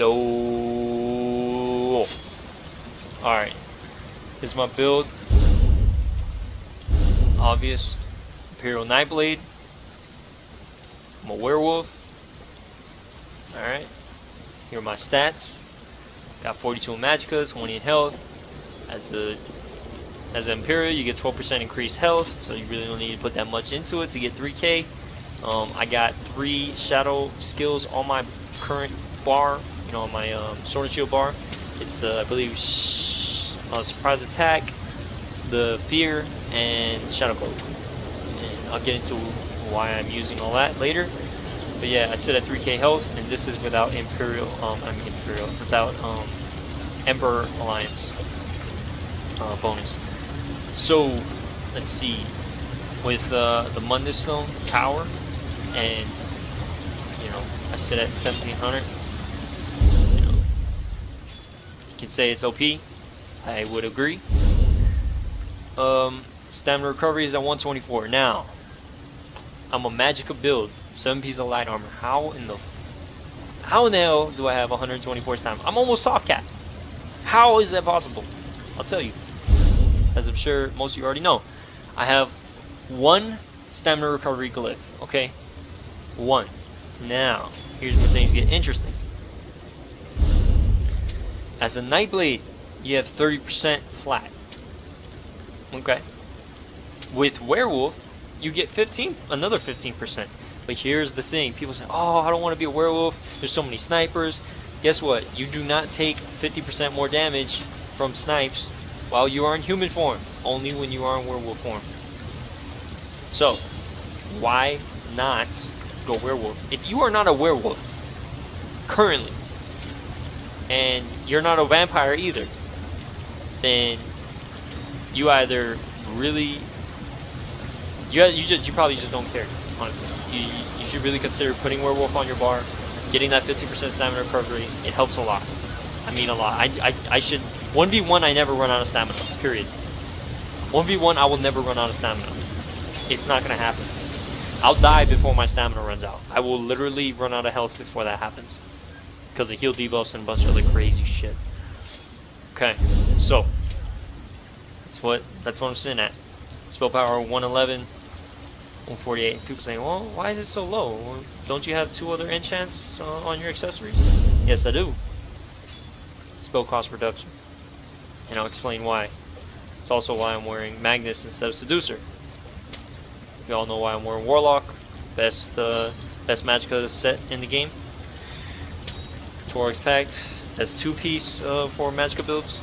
So, alright. Here's my build. Obvious. Imperial Nightblade. I'm a werewolf. Alright. Here are my stats. Got 42 in Magica, 20 in health. As an Imperial, you get 12% increased health, so you really don't need to put that much into it to get 3k. I got 3 shadow skills on my current bar, you know, on my sword and shield bar. It's I believe surprise attack, the fear, and shadow cloak. And I'll get into why I'm using all that later. But yeah, I sit at 3k health, and this is without without Emperor Alliance bonus. So let's see, with the mundus stone tower, and you know, I sit at 1700. You know, you can say it's OP. I would agree. Stamina recovery is at 124. Now, I'm a Magica build, 7 pieces of light armor. How in the hell do I have 124 stamina? I'm almost soft cap. How is that possible? I'll tell you. As I'm sure most of you already know, I have 1 stamina recovery glyph. Okay, 1. Now, here's where things get interesting. As a Nightblade, you have 30% flat. Okay. With Werewolf, you get another 15%. But here's the thing: people say, "Oh, I don't want to be a werewolf. There's so many snipers." Guess what? You do not take 50% more damage from snipes while you are in human form. Only when you are in werewolf form. So, why not go werewolf? If you are not a werewolf currently, and you're not a vampire either, then you either really you probably just don't care. Honestly, you should really consider putting werewolf on your bar, getting that 50% stamina recovery. It helps a lot. I mean a lot. I should 1v1. I never run out of stamina. Period. 1v1. I will never run out of stamina. It's not gonna happen. I'll die before my stamina runs out. I will literally run out of health before that happens, because of heal debuffs and a bunch of other crazy shit. Okay, so that's what I'm sitting at. Spell power 111, 148. People saying, well, why is it so low? Don't you have 2 other enchants on your accessories? Yes, I do. Spell cost reduction, and I'll explain why. It's also why I'm wearing Magnus instead of Seducer. You all know why I'm wearing Warlock, best Magica set in the game. Torx Pact, that's 2-piece for Magica builds.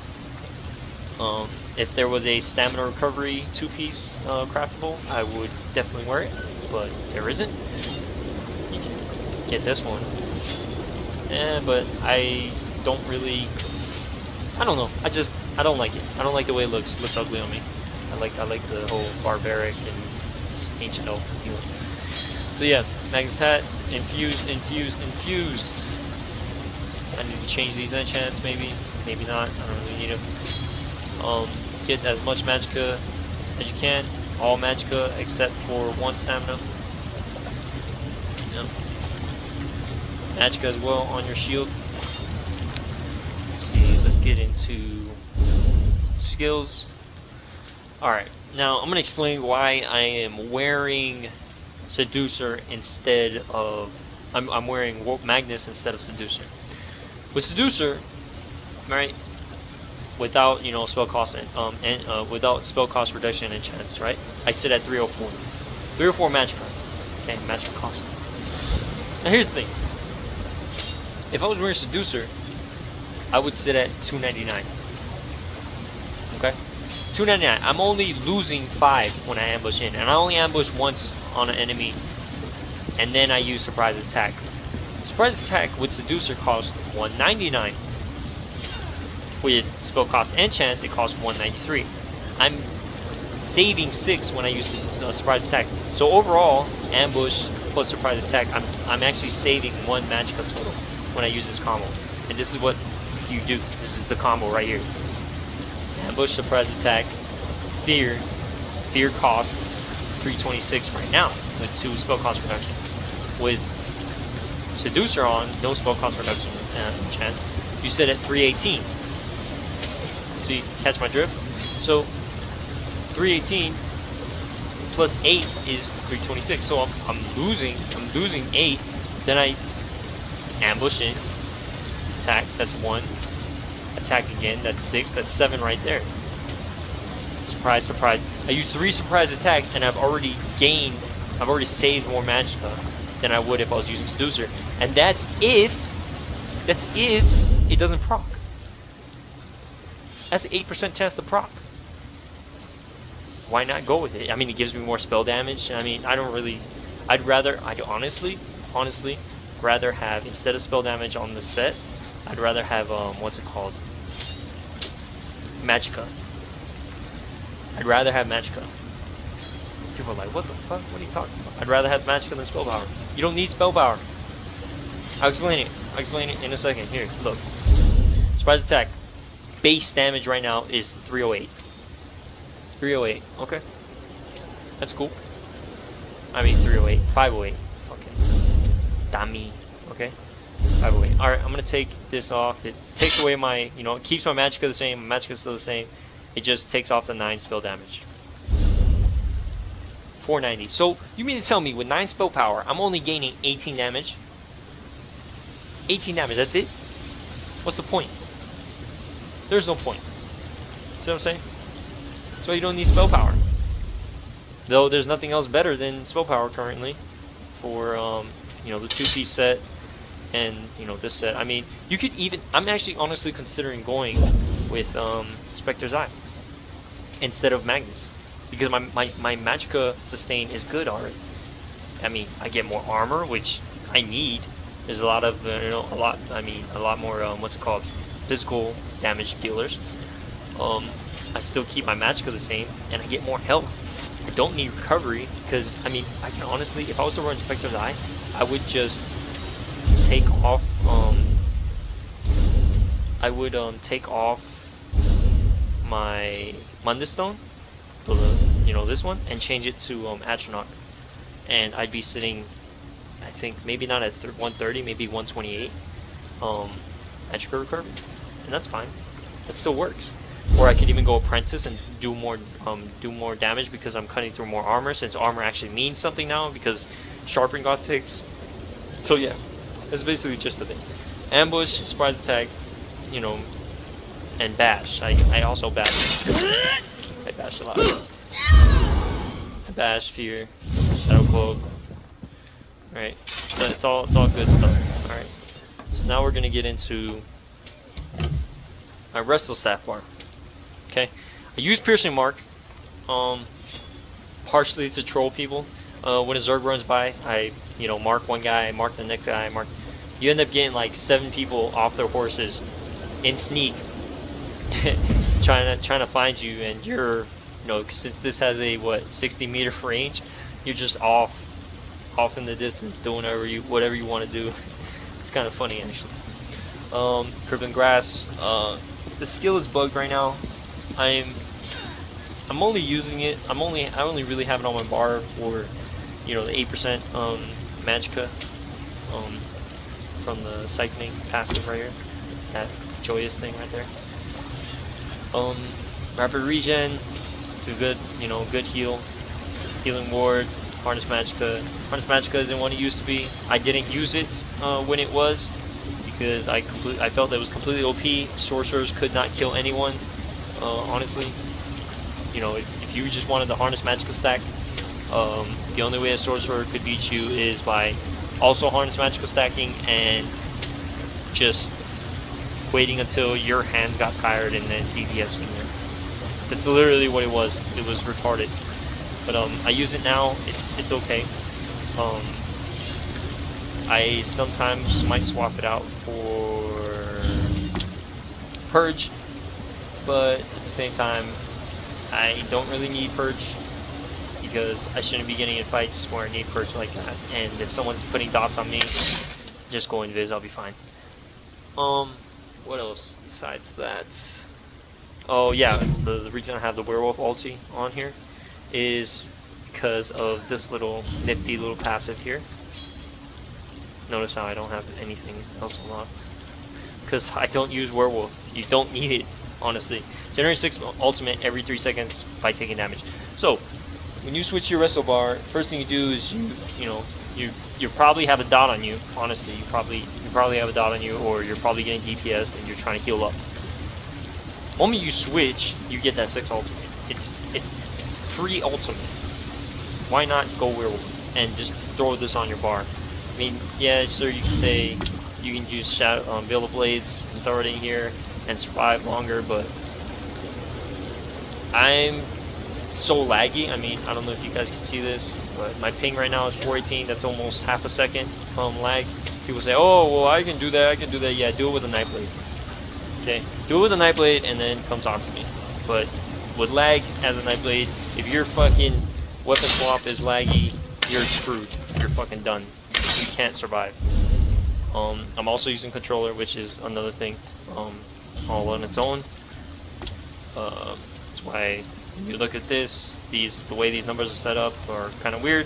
If there was a stamina recovery 2-piece craftable, I would definitely wear it, but there isn't. You can get this one. But I don't really, I don't know. I don't like it. I don't like the way it looks. It looks ugly on me. I like the whole barbaric and ancient elf feel. So yeah, Magnus hat, infused. I need to change these enchants, maybe not. I don't really need them. Get as much Magica as you can. All Magica except for 1 stamina. Yep. Magica as well on your shield. Let's see, let's get into skills. Alright, now I'm going to explain why I am wearing Seducer instead of... I'm wearing Magnus instead of Seducer. With Seducer, right, without, you know, spell cost without spell cost reduction and enchants, right, I sit at 304. 304 Magica. Okay, Magica cost. Now here's the thing. If I was wearing Seducer, I would sit at 299. Okay? 299. I'm only losing 5 when I ambush in, and I only ambush once on an enemy, and then I use surprise attack. Surprise attack with Seducer costs 199. With spell cost and chance, it costs 193. I'm saving 6 when I use surprise attack. So overall, ambush plus surprise attack, I'm actually saving 1 Magica total when I use this combo. And this is what you do. This is the combo right here. Ambush, surprise attack, fear cost 326 right now with 2 spell cost reduction. With Seducer on, no spell cost reduction, enchant. You said at 318. See, catch my drift? So 318 plus 8 is 326. So I'm losing 8. Then I ambush in, attack, that's 1. Attack again, that's 6, that's 7 right there. Surprise, surprise. I used 3 surprise attacks and I've already saved more Magica than I would if I was using Seducer. And that's if it doesn't proc. That's an 8% chance to proc. Why not go with it? I mean, it gives me more spell damage. I mean, I'd honestly rather have, instead of spell damage on the set, I'd rather have, what's it called? Magica. I'd rather have Magica. People are like, what the fuck? What are you talking about? I'd rather have Magica than spell power. You don't need spell power. I'll explain it in a second. Here, look. Surprise attack. Base damage right now is 308. 308. Okay. That's cool. I mean 308. 508. Fucking dummy. Okay. 508. Alright, I'm gonna take this off. It takes away my, it keeps my Magica the same. My Magica's still the same. It just takes off the 9 spell damage. 490. So, you mean to tell me with 9 spell power, I'm only gaining 18 damage? 18 damage, that's it? What's the point? There's no point. See what I'm saying? So you don't need spell power. Though there's nothing else better than spell power currently for the 2-piece set and this set. I mean, you could even, I'm actually honestly considering going with Spectre's Eye instead of Magnus, because my Magica sustain is good already. I mean, I get more armor, which I need. There's a lot of a lot more what's it called, physical damage dealers. I still keep my Magica the same, and I get more health. I don't need recovery, because, I mean, I can honestly, if I was to run Spectre's Eye, I would just take off, take off my Mundus Stone, this one, and change it to atronach, and I'd be sitting, I think, maybe not at 130, maybe 128 Magica recovery, and that's fine. That still works. Or I could even go Apprentice and do more damage because I'm cutting through more armor, since armor actually means something now because sharpening got fixed. So yeah, that's basically just the thing. Ambush, surprise attack, and bash. I also bash. I bash a lot. I bash, fear, shadow cloak. Alright, so it's all good stuff. Alright, so now we're gonna get into my wrestle staff bar. Okay, I use piercing mark, partially to troll people. When a Zerg runs by, I mark one guy, mark the next guy, mark. You end up getting like 7 people off their horses in sneak, trying to find you, and you're since this has a 60-meter range, you're just off in the distance doing whatever you want to do. It's kind of funny actually. Crippling Grass. The skill is bugged right now. I'm only using it. I only really have it on my bar for the 8% Magica from the cycling passive right here. That joyous thing right there. Rapid regen. It's a good good healing ward. Harness Magica. Harness Magica isn't what it used to be. I didn't use it when it was, because I felt that it was completely OP. Sorcerers could not kill anyone. Honestly, if you just wanted the Harness Magica stack, the only way a sorcerer could beat you is by also Harness Magica stacking and just waiting until your hands got tired and then DPSing there. That's literally what it was. It was retarded. But I use it now. It's okay. I sometimes might swap it out for Purge, but at the same time, I don't really need Purge because I shouldn't be getting in fights where I need Purge like that. And if someone's putting dots on me, just go invis, I'll be fine. What else besides that? Oh yeah, the reason I have the Werewolf ulti on here is because of this little nifty little passive here. Notice how I don't have anything else unlocked. because I don't use Werewolf. You don't need it, honestly. Generate 6 ultimate every 3 seconds by taking damage. So when you switch your wrestle bar, first thing you do is you probably have a dot on you. Honestly, you probably have a dot on you, or you're probably getting DPS'd and you're trying to heal up. The moment you switch, you get that 6 ultimate. It's free ultimate. Why not go Werewolf and just throw this on your bar? I mean, yeah, sure, you can say you can use Veil of Blades and throw it in here and survive longer, but I'm so laggy. I mean, I don't know if you guys can see this, but my ping right now is 418. That's almost half a second lag. People say, oh, well, I can do that, I can do that. Yeah, do it with a Nightblade. Okay, do it with a Nightblade and then come talk to me. But with lag as a Nightblade, if your fucking weapon swap is laggy, you're screwed. You're fucking done. You can't survive. I'm also using controller, which is another thing all on its own. That's why when you look at this, the way these numbers are set up are kind of weird,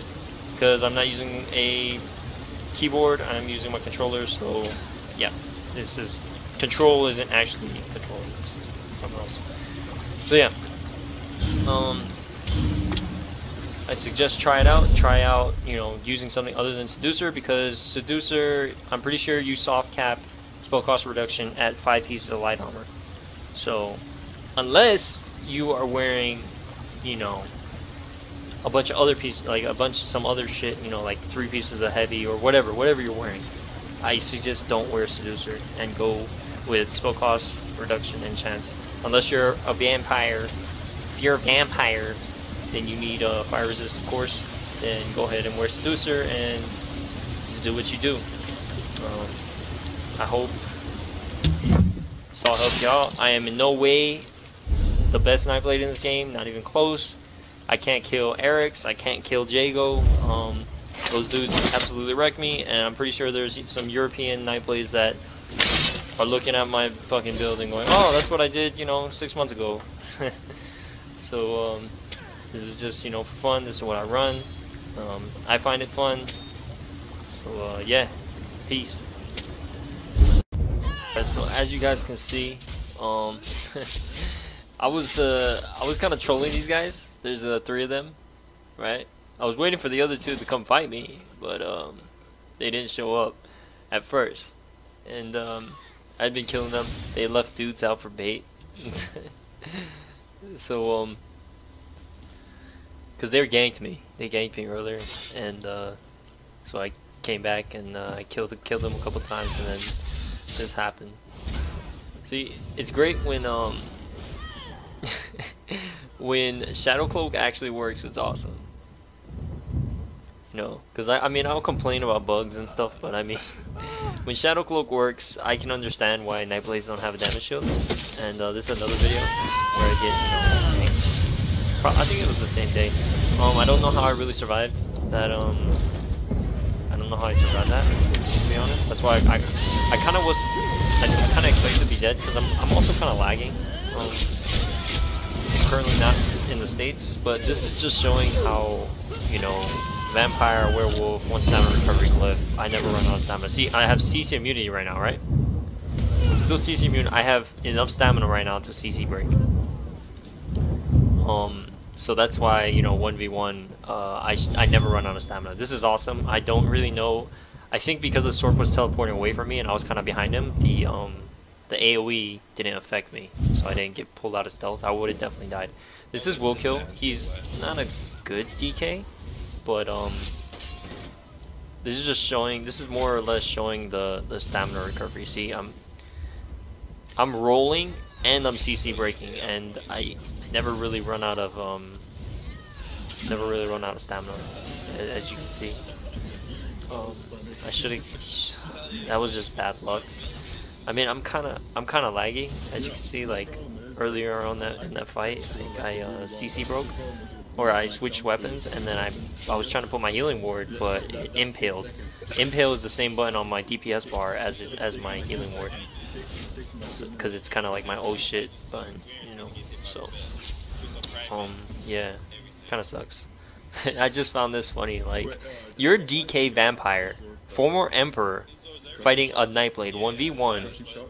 because I'm not using a keyboard, I'm using my controller. So yeah, control isn't actually control, it's something else. So yeah, I suggest try out, you know, using something other than Seducer, because Seducer, I'm pretty sure you soft cap spell cost reduction at 5 pieces of light armor. So unless you are wearing, you know, a bunch of other pieces, like some other shit, you know, like 3 pieces of heavy or whatever you're wearing, I suggest don't wear Seducer and go with spell cost reduction and chance. Unless you're a vampire. If you're a vampire, then you need a fire resist, of course. Then go ahead and wear Seducer and just do what you do. I hope this all helped y'all. I am in no way the best Nightblade in this game, not even close. I can't kill Eric's, I can't kill Jago. Those dudes absolutely wreck me, and I'm pretty sure there's some European Nightblades that are looking at my fucking build and going, oh, that's what I did, you know, 6 months ago. So this is just, you know, for fun. This is what I run. I find it fun. So yeah, peace. So as you guys can see, I was kind of trolling these guys. There's 3 of them, right? I was waiting for the other 2 to come fight me, but they didn't show up at first, and I'd been killing them. They left dudes out for bait. So because they ganked me. They ganked me earlier, and so I came back and I killed them a couple times, and then this happened. See, it's great when when Shadow Cloak actually works. It's awesome. You know, because I mean, I'll complain about bugs and stuff, but I mean, when Shadow Cloak works, I can understand why Nightblades don't have a damage shield. And this is another video where I did, you know, I think it was the same day. I don't know how I really survived that. I don't know how I survived that, to be honest. That's why I kind of was, I kind of expected to be dead, because I'm also kind of lagging. I'm currently not in the States, but this is just showing how, you know, Vampire, Werewolf, 1 stamina recovery cliff. I never run out of stamina. See, I have CC immunity right now, right? I'm still CC immune. I have enough stamina right now to CC break. So that's why, you know, 1v1, I never run out of stamina. This is awesome. I don't really know. I think because the sword was teleporting away from me and I was kind of behind him, the AoE didn't affect me, so I didn't get pulled out of stealth. I would have definitely died. This is Will Kill. He's not a good DK, but this is just showing. This is more or less showing the stamina recovery. See, I'm rolling and I'm CC breaking, and I never really run out of stamina, as you can see. I should have. That was just bad luck. I mean, I'm kind of laggy, as you can see. Like earlier on in that fight, I think I CC broke, or I switched weapons, and then I was trying to put my healing ward, but it impaled. Impale is the same button on my DPS bar as my healing ward, because it's kind of like my oh shit button, you know. So yeah, kind of sucks. I just found this funny. Like, you're DK Vampire, former Emperor, fighting a Nightblade 1v1